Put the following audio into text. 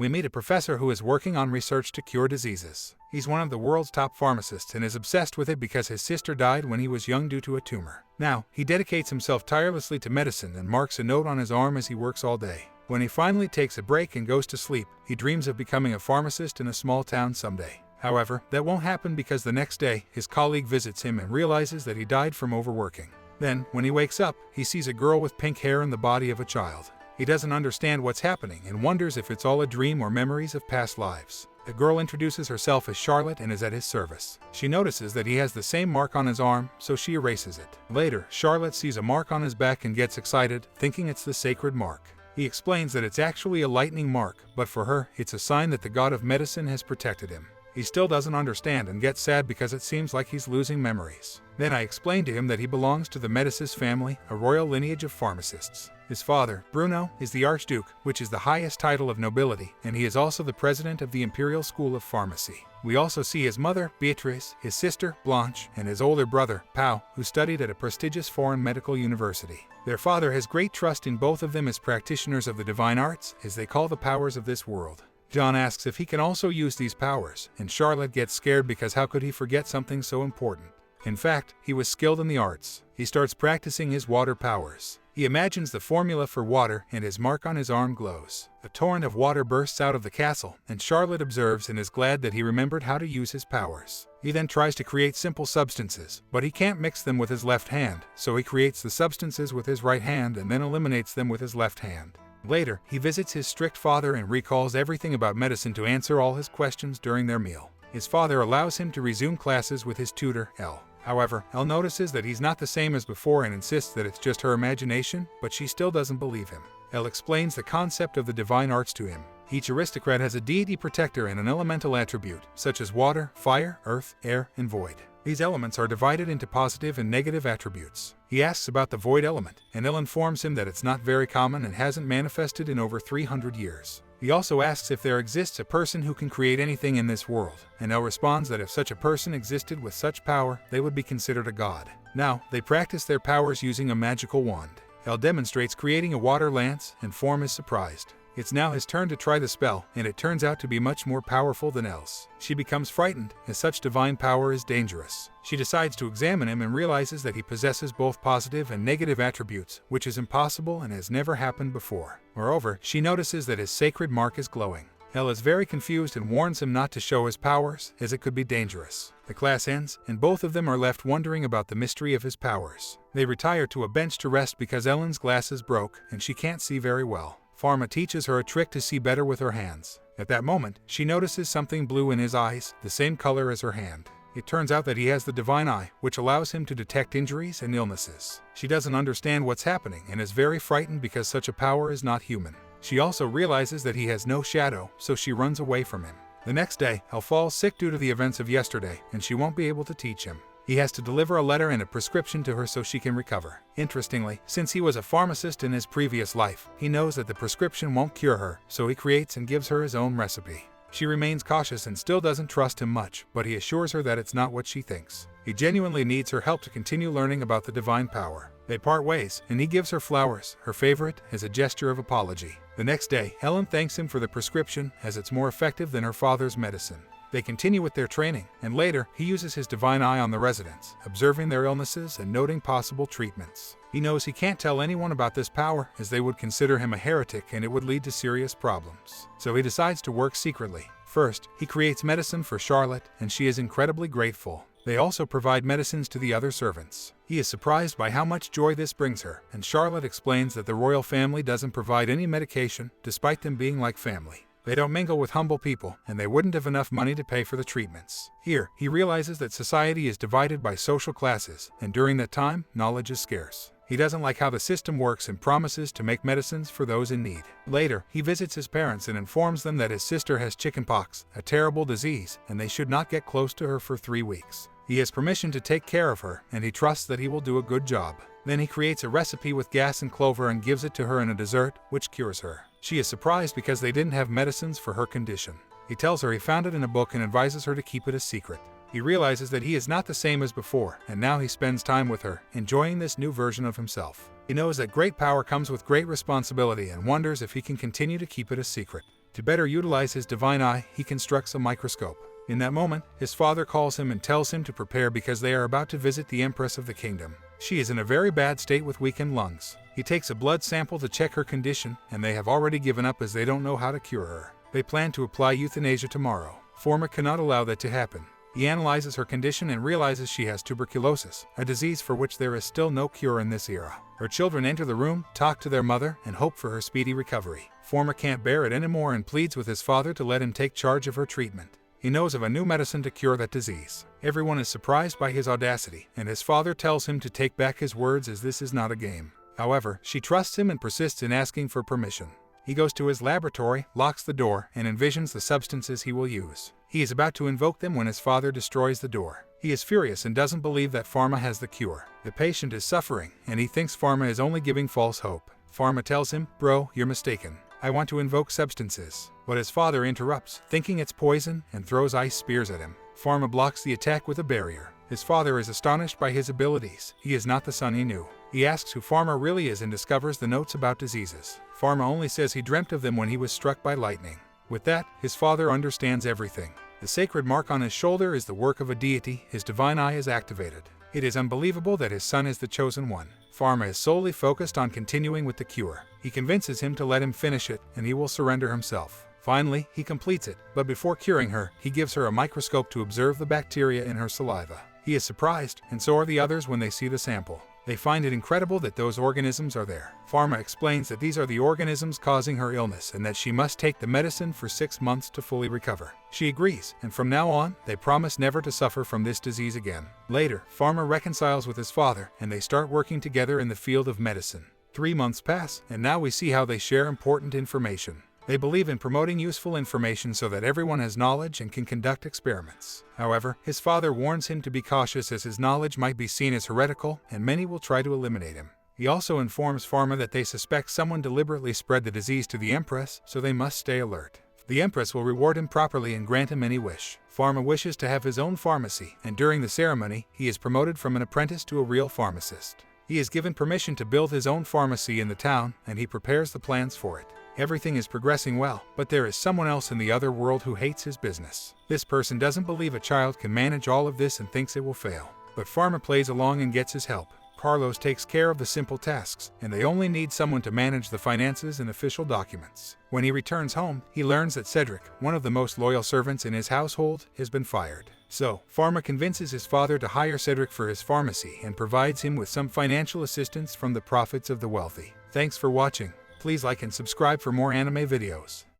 we meet a professor who is working on research to cure diseases. He's one of the world's top pharmacists and is obsessed with it because his sister died when he was young due to a tumor. Now, he dedicates himself tirelessly to medicine and marks a note on his arm as he works all day. When he finally takes a break and goes to sleep, he dreams of becoming a pharmacist in a small town someday. However, that won't happen because the next day, his colleague visits him and realizes that he died from overworking. Then, when he wakes up, he sees a girl with pink hair in the body of a child. He doesn't understand what's happening and wonders if it's all a dream or memories of past lives. The girl introduces herself as Charlotte and is at his service. She notices that he has the same mark on his arm, so she erases it. Later, Charlotte sees a mark on his back and gets excited, thinking it's the sacred mark. He explains that it's actually a lightning mark, but for her, it's a sign that the god of medicine has protected him. He still doesn't understand and gets sad because it seems like he's losing memories. Then I explain to him that he belongs to the Médicis family, a royal lineage of pharmacists. His father, Bruno, is the Archduke, which is the highest title of nobility, and he is also the president of the Imperial School of Pharmacy. We also see his mother, Beatrice, his sister, Blanche, and his older brother, Pau, who studied at a prestigious foreign medical university. Their father has great trust in both of them as practitioners of the divine arts, as they call the powers of this world. John asks if he can also use these powers, and Charlotte gets scared because how could he forget something so important? In fact, he was skilled in the arts. He starts practicing his water powers. He imagines the formula for water and his mark on his arm glows. A torrent of water bursts out of the castle, and Charlotte observes and is glad that he remembered how to use his powers. He then tries to create simple substances, but he can't mix them with his left hand, so he creates the substances with his right hand and then eliminates them with his left hand. Later, he visits his strict father and recalls everything about medicine to answer all his questions during their meal. His father allows him to resume classes with his tutor, Elle. However, Elle notices that he's not the same as before and insists that it's just her imagination, but she still doesn't believe him. Elle explains the concept of the divine arts to him. Each aristocrat has a deity protector and an elemental attribute, such as water, fire, earth, air, and void. These elements are divided into positive and negative attributes. He asks about the void element, and Elle informs him that it's not very common and hasn't manifested in over 300 years. He also asks if there exists a person who can create anything in this world, and Elle responds that if such a person existed with such power, they would be considered a god. Now, they practice their powers using a magical wand. Elle demonstrates creating a water lance, and Form is surprised. It's now his turn to try the spell, and it turns out to be much more powerful than Elle's. She becomes frightened, as such divine power is dangerous. She decides to examine him and realizes that he possesses both positive and negative attributes, which is impossible and has never happened before. Moreover, she notices that his sacred mark is glowing. Elle is very confused and warns him not to show his powers, as it could be dangerous. The class ends, and both of them are left wondering about the mystery of his powers. They retire to a bench to rest because Ellen's glasses broke, and she can't see very well. Falma teaches her a trick to see better with her hands. At that moment, she notices something blue in his eyes, the same color as her hand. It turns out that he has the divine eye, which allows him to detect injuries and illnesses. She doesn't understand what's happening and is very frightened because such a power is not human. She also realizes that he has no shadow, so she runs away from him. The next day, Elle falls sick due to the events of yesterday, and she won't be able to teach him. He has to deliver a letter and a prescription to her so she can recover. Interestingly, since he was a pharmacist in his previous life, he knows that the prescription won't cure her, so he creates and gives her his own recipe. She remains cautious and still doesn't trust him much, but he assures her that it's not what she thinks. He genuinely needs her help to continue learning about the divine power. They part ways, and he gives her flowers, her favorite, as a gesture of apology. The next day, Helen thanks him for the prescription, as it's more effective than her father's medicine. They continue with their training, and later, he uses his divine eye on the residents, observing their illnesses and noting possible treatments. He knows he can't tell anyone about this power, as they would consider him a heretic and it would lead to serious problems. So he decides to work secretly. First, he creates medicine for Charlotte, and she is incredibly grateful. They also provide medicines to the other servants. He is surprised by how much joy this brings her, and Charlotte explains that the royal family doesn't provide any medication, despite them being like family. They don't mingle with humble people, and they wouldn't have enough money to pay for the treatments. Here, he realizes that society is divided by social classes, and during that time, knowledge is scarce. He doesn't like how the system works and promises to make medicines for those in need. Later, he visits his parents and informs them that his sister has chickenpox, a terrible disease, and they should not get close to her for 3 weeks. He has permission to take care of her, and he trusts that he will do a good job. Then he creates a recipe with gas and clover and gives it to her in a dessert, which cures her. She is surprised because they didn't have medicines for her condition. He tells her he found it in a book and advises her to keep it a secret. He realizes that he is not the same as before, and now he spends time with her, enjoying this new version of himself. He knows that great power comes with great responsibility and wonders if he can continue to keep it a secret. To better utilize his divine eye, he constructs a microscope. In that moment, his father calls him and tells him to prepare because they are about to visit the Empress of the kingdom. She is in a very bad state with weakened lungs. He takes a blood sample to check her condition, and they have already given up as they don't know how to cure her. They plan to apply euthanasia tomorrow. Falma cannot allow that to happen. He analyzes her condition and realizes she has tuberculosis, a disease for which there is still no cure in this era. Her children enter the room, talk to their mother, and hope for her speedy recovery. Falma can't bear it anymore and pleads with his father to let him take charge of her treatment. He knows of a new medicine to cure that disease. Everyone is surprised by his audacity, and his father tells him to take back his words as this is not a game. However, she trusts him and persists in asking for permission. He goes to his laboratory, locks the door, and envisions the substances he will use. He is about to invoke them when his father destroys the door. He is furious and doesn't believe that Falma has the cure. The patient is suffering, and he thinks Falma is only giving false hope. Falma tells him, "Bro, you're mistaken. I want to invoke substances." But his father interrupts, thinking it's poison, and throws ice spears at him. Falma blocks the attack with a barrier. His father is astonished by his abilities. He is not the son he knew. He asks who Falma really is and discovers the notes about diseases. Falma only says he dreamt of them when he was struck by lightning. With that, his father understands everything. The sacred mark on his shoulder is the work of a deity. His divine eye is activated. It is unbelievable that his son is the chosen one. Falma is solely focused on continuing with the cure. He convinces him to let him finish it, and he will surrender himself. Finally, he completes it, but before curing her, he gives her a microscope to observe the bacteria in her saliva. He is surprised, and so are the others when they see the sample. They find it incredible that those organisms are there. Falma explains that these are the organisms causing her illness and that she must take the medicine for 6 months to fully recover. She agrees, and from now on, they promise never to suffer from this disease again. Later, Falma reconciles with his father, and they start working together in the field of medicine. 3 months pass, and now we see how they share important information. They believe in promoting useful information so that everyone has knowledge and can conduct experiments. However, his father warns him to be cautious as his knowledge might be seen as heretical, and many will try to eliminate him. He also informs Falma that they suspect someone deliberately spread the disease to the Empress, so they must stay alert. The Empress will reward him properly and grant him any wish. Falma wishes to have his own pharmacy, and during the ceremony, he is promoted from an apprentice to a real pharmacist. He is given permission to build his own pharmacy in the town, and he prepares the plans for it. Everything is progressing well, but there is someone else in the other world who hates his business. This person doesn't believe a child can manage all of this and thinks it will fail. But Falma plays along and gets his help. Carlos takes care of the simple tasks, and they only need someone to manage the finances and official documents. When he returns home, he learns that Cedric, one of the most loyal servants in his household, has been fired. So, Falma convinces his father to hire Cedric for his pharmacy and provides him with some financial assistance from the profits of the wealthy. Thanks for watching. Please like and subscribe for more anime videos.